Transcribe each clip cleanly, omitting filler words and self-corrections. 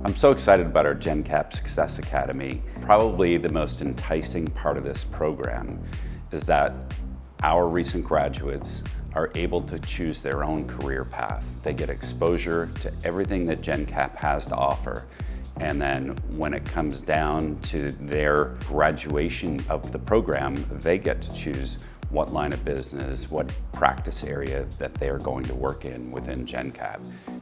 I'm so excited about our Jencap Success Academy. Probably the most enticing part of this program is that our recent graduates are able to choose their own career path. They get exposure to everything that Jencap has to offer. And then when it comes down to their graduation of the program, they get to choose what line of business, what practice area that they're going to work in within Jencap.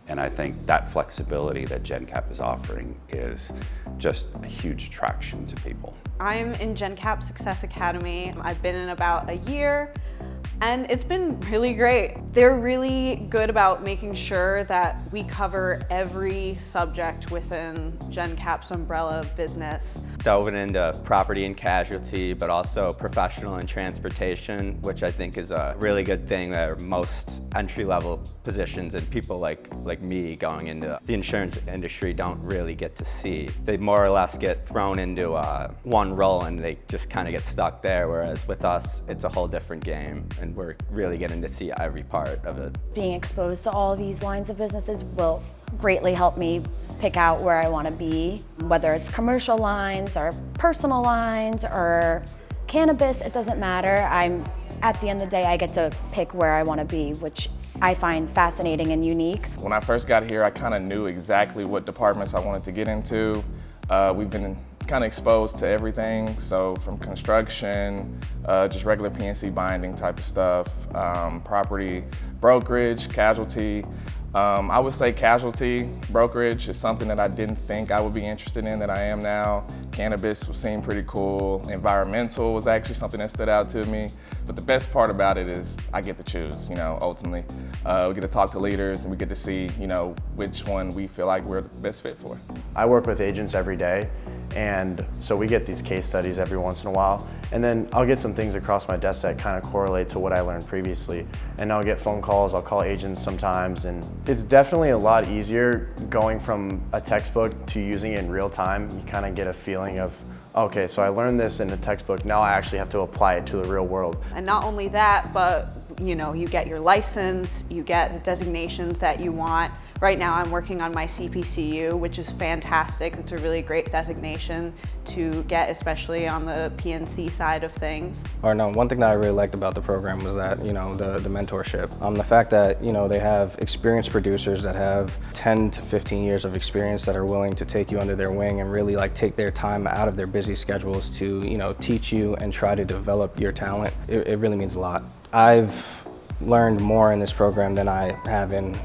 And I think that flexibility that Jencap is offering is just a huge attraction to people. I'm in Jencap Success Academy. I've been in about a year, and it's been really great. They're really good about making sure that we cover every subject within Jencap's umbrella of business. Delving into property and casualty, but also professional and transportation, which I think is a really good thing that most entry-level positions and people like me going into the insurance industry don't really get to see. They more or less get thrown into one role and they just kind of get stuck there, whereas with us, it's a whole different game and we're really getting to see every part of it. Being exposed to all these lines of businesses will greatly help me pick out where I want to be, whether it's commercial lines or personal lines or cannabis, it doesn't matter. At the end of the day, I get to pick where I want to be, which I find fascinating and unique. When I first got here, I kind of knew exactly what departments I wanted to get into. We've been kind of exposed to everything, so from construction, just regular PNC binding type of stuff, property, brokerage, casualty. I would say casualty brokerage is something that I didn't think I would be interested in that I am now. Cannabis seemed pretty cool. Environmental was actually something that stood out to me. But the best part about it is I get to choose, ultimately. We get to talk to leaders and we get to see, which one we feel like we're the best fit for. I work with agents every day, and so we get these case studies every once in a while. And then I'll get some things across my desk that kind of correlate to what I learned previously. And I'll get phone calls, I'll call agents sometimes, and it's definitely a lot easier going from a textbook to using it in real time. You kind of get a feeling of, okay, so I learned this in the textbook, now I actually have to apply it to the real world. And not only that, but you get your license, you get the designations that you want. Right now I'm working on my CPCU, which is fantastic. It's a really great designation to get, especially on the PNC side of things. One thing that I really liked about the program was that, the mentorship. The fact that, they have experienced producers that have 10 to 15 years of experience that are willing to take you under their wing and really take their time out of their busy schedules to, teach you and try to develop your talent. It really means a lot. I've learned more in this program than I have in,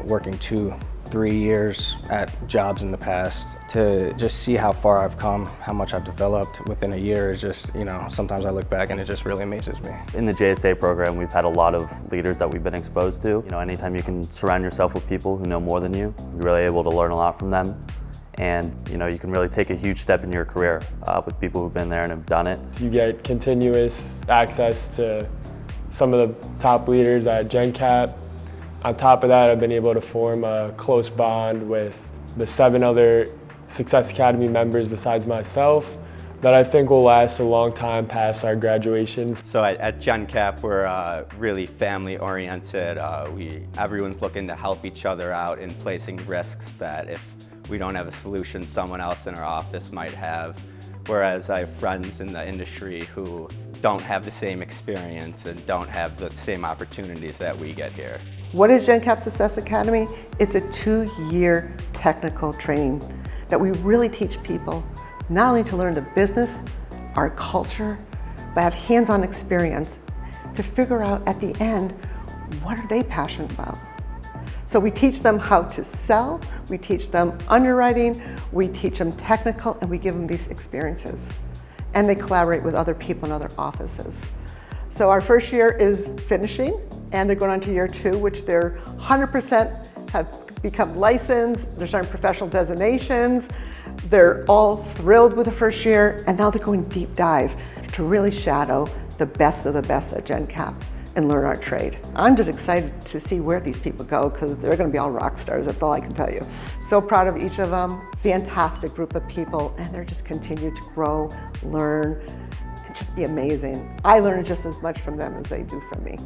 working 2-3 years at jobs in the past. To just see how far I've come, how much I've developed within a year is just, sometimes I look back and it just really amazes me. In the JSA program, we've had a lot of leaders that we've been exposed to. Anytime you can surround yourself with people who know more than you, you're really able to learn a lot from them. And you can really take a huge step in your career with people who've been there and have done it. You get continuous access to some of the top leaders at Jencap. On top of that, I've been able to form a close bond with the 7 other Success Academy members besides myself that I think will last a long time past our graduation. So at Jencap, we're really family oriented. Everyone's looking to help each other out in placing risks that if we don't have a solution, someone else in our office might have. Whereas I have friends in the industry who don't have the same experience and don't have the same opportunities that we get here. What is Jencap Success Academy? It's a 2-year technical training that we really teach people not only to learn the business, our culture, but have hands-on experience to figure out at the end, what are they passionate about? So we teach them how to sell, we teach them underwriting, we teach them technical, and we give them these experiences. And they collaborate with other people in other offices. So our first year is finishing, and they're going on to year 2, which they're 100% have become licensed, they're starting professional designations, they're all thrilled with the first year, and now they're going deep dive to really shadow the best of the best at Jencap and learn our trade. I'm just excited to see where these people go because they're going to be all rock stars, that's all I can tell you. So proud of each of them, fantastic group of people, and they're just continue to grow, learn, and just be amazing. I learn just as much from them as they do from me.